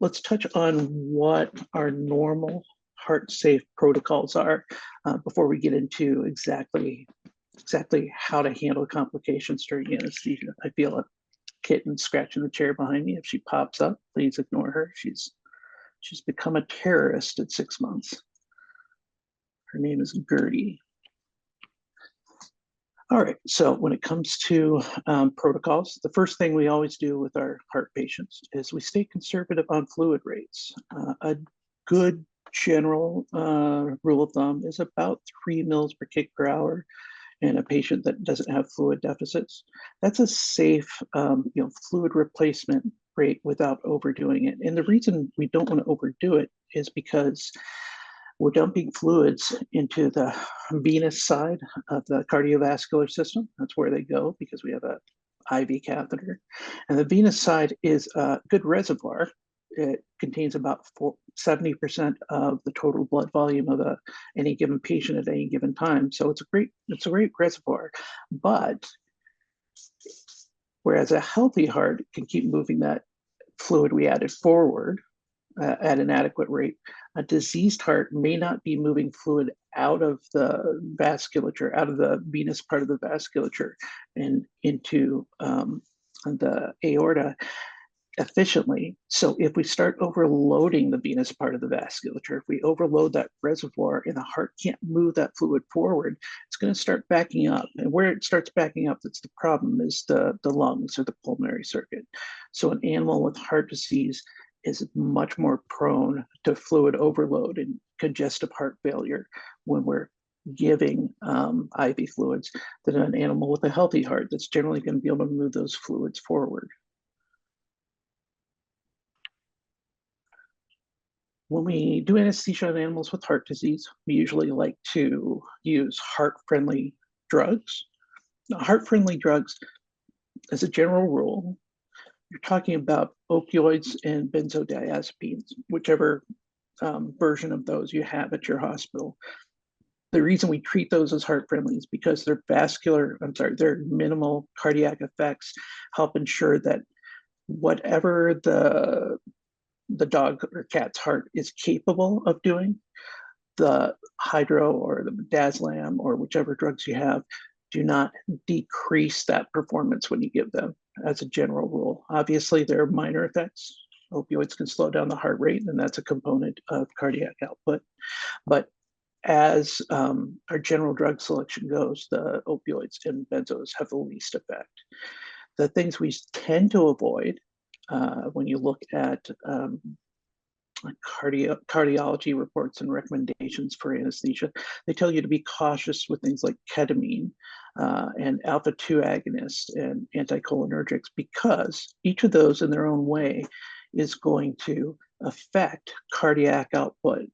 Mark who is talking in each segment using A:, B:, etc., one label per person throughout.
A: let's touch on what our normal heart-safe protocols are before we get into exactly how to handle complications during anesthesia. I feel a kitten scratching the chair behind me. If she pops up, please ignore her. She's become a terrorist at 6 months. Her name is Gertie. All right, so when it comes to protocols, the first thing we always do with our heart patients is we stay conservative on fluid rates. A good general rule of thumb is about 3 mils per kg per hour in a patient that doesn't have fluid deficits. That's a safe fluid replacement rate without overdoing it. And the reason we don't want to overdo it is because we're dumping fluids into the venous side of the cardiovascular system. That's where they go because we have a IV catheter. And the venous side is a good reservoir. It contains about 70% of the total blood volume of any given patient at any given time. So it's a great reservoir. But whereas a healthy heart can keep moving that fluid we added forward at an adequate rate, a diseased heart may not be moving fluid out of the vasculature, out of the venous part of the vasculature and into the aorta efficiently. So if we start overloading the venous part of the vasculature, if we overload that reservoir and the heart can't move that fluid forward, it's going to start backing up. And where it starts backing up, that's the problem, is the lungs or the pulmonary circuit. So an animal with heart disease is much more prone to fluid overload and congestive heart failure when we're giving IV fluids than an animal with a healthy heart that's generally going to be able to move those fluids forward. When we do anesthesia on animals with heart disease, we usually like to use heart-friendly drugs. Now, heart-friendly drugs, as a general rule, you're talking about opioids and benzodiazepines, whichever version of those you have at your hospital. The reason we treat those as heart-friendly is because their their minimal cardiac effects help ensure that whatever the dog or cat's heart is capable of doing, the hydro or the midazolam or whichever drugs you have do not decrease that performance when you give them, as a general rule. Obviously, there are minor effects. Opioids can slow down the heart rate, and that's a component of cardiac output. But as our general drug selection goes, the opioids and benzos have the least effect. The things we tend to avoid when you look at cardiology reports and recommendations for anesthesia, they tell you to be cautious with things like ketamine and alpha-2 agonists and anticholinergics, because each of those in their own way is going to affect cardiac output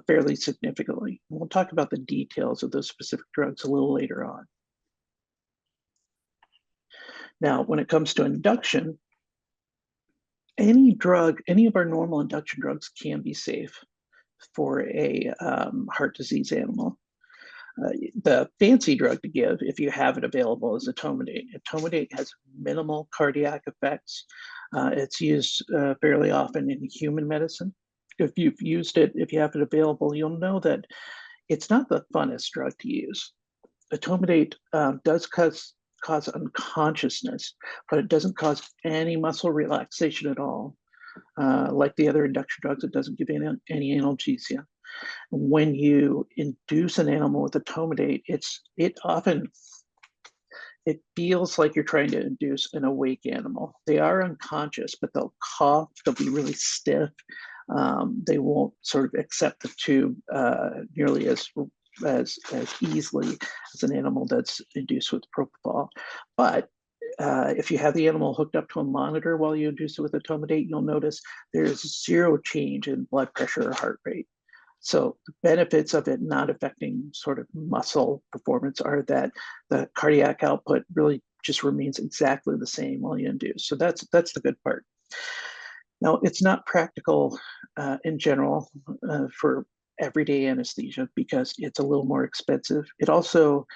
A: fairly significantly. We'll talk about the details of those specific drugs a little later on. Now, when it comes to induction, any of our normal induction drugs can be safe for a heart disease animal. The fancy drug to give, if you have it available, is etomidate. Etomidate has minimal cardiac effects. It's used fairly often in human medicine. If you've used it, if you have it available, you'll know that it's not the funnest drug to use. Etomidate does cause unconsciousness, but it doesn't cause any muscle relaxation at all. Like the other induction drugs, it doesn't give any analgesia. When you induce an animal with etomidate, it feels like you're trying to induce an awake animal. They are unconscious, but they'll cough, they'll be really stiff. They won't sort of accept the tube nearly as easily as an animal that's induced with propofol. But if you have the animal hooked up to a monitor while you induce it with etomidate, you'll notice there's zero change in blood pressure or heart rate. So the benefits of it not affecting sort of muscle performance are that the cardiac output really just remains exactly the same while you induce. So that's the good part. Now, it's not practical in general for everyday anesthesia because it's a little more expensive. It also,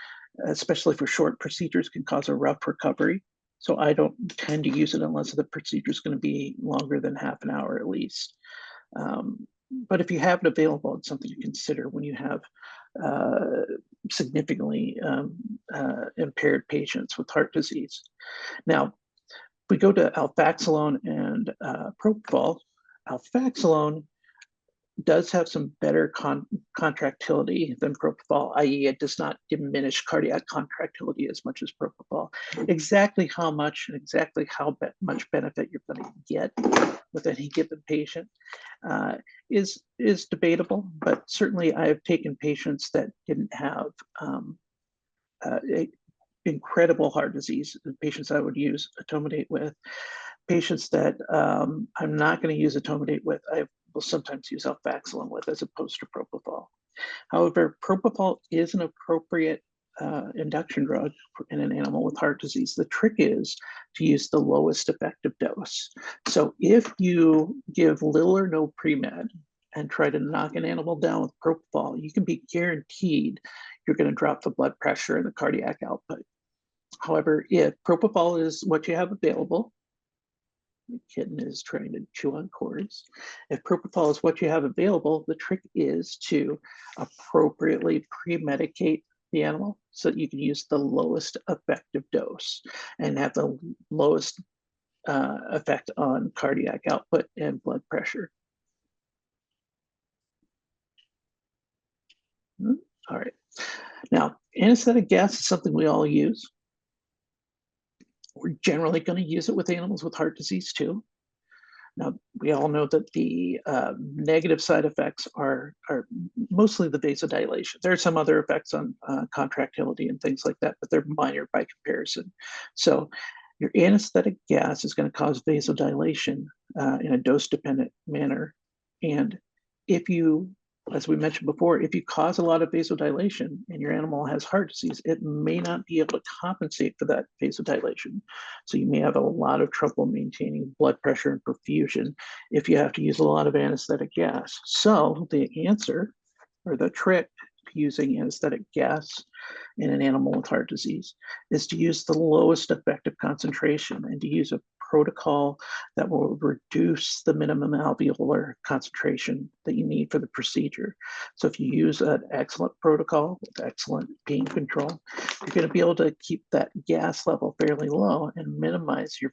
A: especially for short procedures, can cause a rough recovery. So I don't tend to use it unless the procedure is going to be longer than half an hour at least. But if you have it available, it's something to consider when you have uh, significantly impaired patients with heart disease. Now, we go to alfaxalone and propofol. Alfaxalone does have some better contractility than propofol, i.e. it does not diminish cardiac contractility as much as propofol. Exactly how much and exactly how much benefit you're going to get with any given patient is debatable, but certainly I have taken patients that didn't have incredible heart disease, patients I would use etomidate with, patients that I'm not going to use etomidate with, I will sometimes use alfaxalone with as opposed to propofol. However, propofol is an appropriate induction drug in an animal with heart disease. The trick is to use the lowest effective dose. So if you give little or no pre-med and try to knock an animal down with propofol, you can be guaranteed you're going to drop the blood pressure and the cardiac output. However, if propofol is what you have available, the kitten is trying to chew on cords. If propofol is what you have available, the trick is to appropriately pre-medicate the animal so that you can use the lowest effective dose and have the lowest effect on cardiac output and blood pressure. All right. Now, anesthetic gas is something we all use. We're generally going to use it with animals with heart disease too. Now, we all know that the negative side effects are mostly the vasodilation. There are some other effects on contractility and things like that, but they're minor by comparison. So your anesthetic gas is going to cause vasodilation in a dose-dependent manner. And if you, as we mentioned before, if you cause a lot of vasodilation and your animal has heart disease, it may not be able to compensate for that vasodilation. So you may have a lot of trouble maintaining blood pressure and perfusion if you have to use a lot of anesthetic gas. So the answer, or the trick to using anesthetic gas in an animal with heart disease is to use the lowest effective concentration and to use a protocol that will reduce the minimum alveolar concentration that you need for the procedure. So if you use an excellent protocol with excellent pain control, you're going to be able to keep that gas level fairly low and minimize your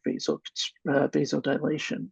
A: vasodilation.